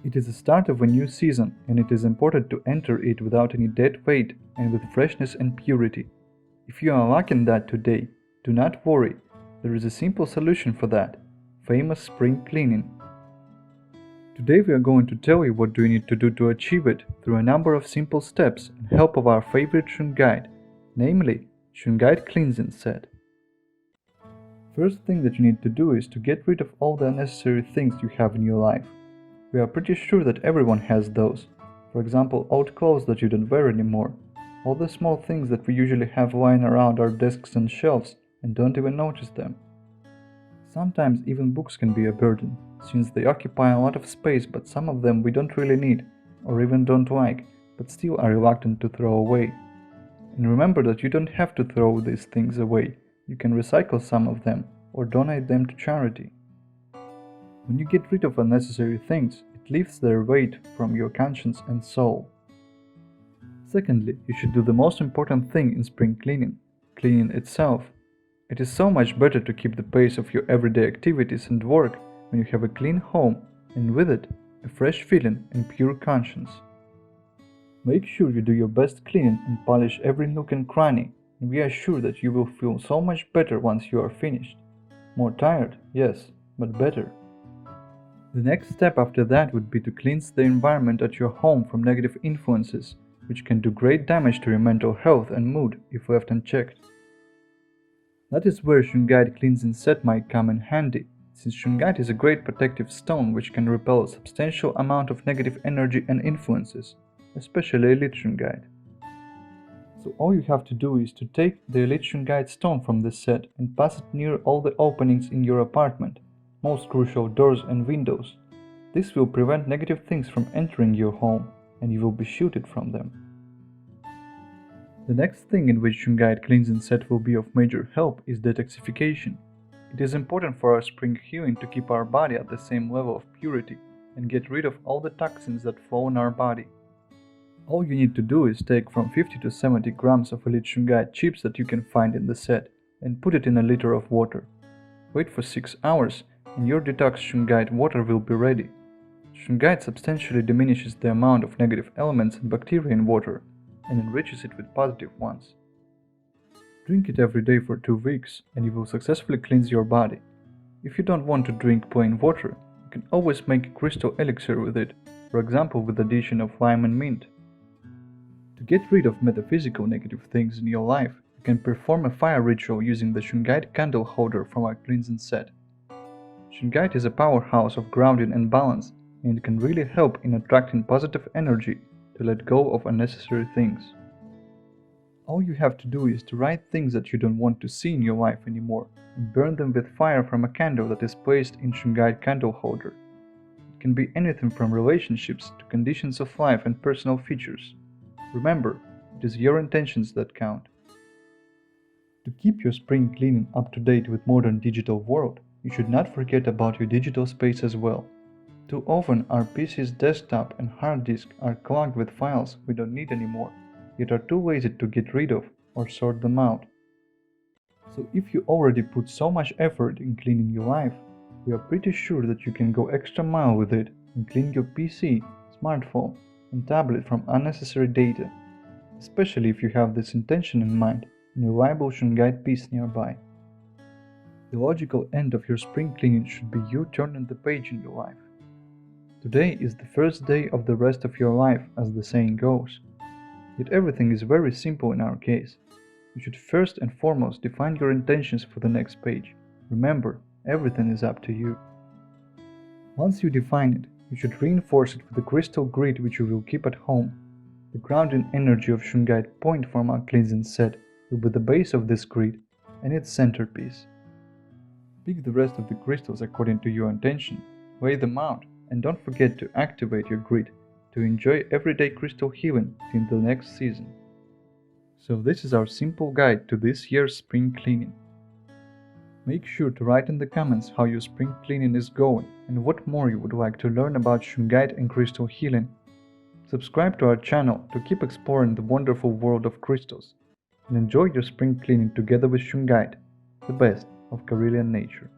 It is the start of a new season, and it is important to enter it without any dead weight and with freshness and purity. If you are lacking that today, do not worry. There is a simple solution for that: famous spring cleaning. Today we are going to tell you what do you need to do to achieve it through a number of simple steps and help of our favorite Shungite, namely Shungite Cleansing set. First thing that you need to do is to get rid of all the unnecessary things you have in your life. We are pretty sure that everyone has those. For example, old clothes that you don't wear anymore. All the small things that we usually have lying around our desks and shelves and don't even notice them. Sometimes even books can be a burden, since they occupy a lot of space, but some of them we don't really need, or even don't like, but still are reluctant to throw away. And remember that you don't have to throw these things away. You can recycle some of them, or donate them to charity. When you get rid of unnecessary things, it lifts their weight from your conscience and soul. Secondly, you should do the most important thing in spring cleaning: cleaning itself. It is so much better to keep the pace of your everyday activities and work when you have a clean home and with it, a fresh feeling and pure conscience. Make sure you do your best cleaning and polish every nook and cranny, and we are sure that you will feel so much better once you are finished. More tired, yes, but better. The next step after that would be to cleanse the environment at your home from negative influences, which can do great damage to your mental health and mood if left unchecked. That is where Shungite Cleansing set might come in handy, since Shungite is a great protective stone which can repel a substantial amount of negative energy and influences, especially Elite Shungite. So all you have to do is to take the Elite Shungite stone from this set and pass it near all the openings in your apartment, most crucial doors and windows. This will prevent negative things from entering your home, and you will be shielded from them. The next thing in which Shungite Cleansing set will be of major help is detoxification. It is important for our spring healing to keep our body at the same level of purity and get rid of all the toxins that flow in our body. All you need to do is take from 50 to 70 grams of Elite Shungite chips that you can find in the set and put it in a liter of water. Wait for 6 hours and your detox Shungite water will be ready. Shungite substantially diminishes the amount of negative elements and bacteria in water and enriches it with positive ones. Drink it every day for 2 weeks and you will successfully cleanse your body. If you don't want to drink plain water, you can always make a crystal elixir with it, for example with the addition of lime and mint. To get rid of metaphysical negative things in your life, you can perform a fire ritual using the Shungite candle holder from our cleansing set. Shungite is a powerhouse of grounding and balance, and it can really help in attracting positive energy to let go of unnecessary things. All you have to do is to write things that you don't want to see in your life anymore and burn them with fire from a candle that is placed in Shungite candle holder. It can be anything from relationships to conditions of life and personal features. Remember, it is your intentions that count. To keep your spring cleaning up to date with modern digital world, you should not forget about your digital space as well. Too often our PC's desktop and hard disk are clogged with files we don't need anymore, yet are too lazy to get rid of or sort them out. So if you already put so much effort in cleaning your life, we are pretty sure that you can go extra mile with it and clean your PC, smartphone, and tablet from unnecessary data, especially if you have this intention in mind and a reliable Shungite piece nearby. The logical end of your spring cleaning should be you turning the page in your life. Today is the first day of the rest of your life, as the saying goes. Yet everything is very simple in our case. You should first and foremost define your intentions for the next page. Remember, everything is up to you. Once you define it, you should reinforce it with a crystal grid which you will keep at home. The grounding energy of Shungite point from our cleansing set will be the base of this grid and its centerpiece. Pick the rest of the crystals according to your intention, weigh them out, and don't forget to activate your grid to enjoy everyday crystal healing till the next season. So this is our simple guide to this year's spring cleaning. Make sure to write in the comments how your spring cleaning is going and what more you would like to learn about Shungite and crystal healing. Subscribe to our channel to keep exploring the wonderful world of crystals and enjoy your spring cleaning together with Shungite, the best of Karelian nature.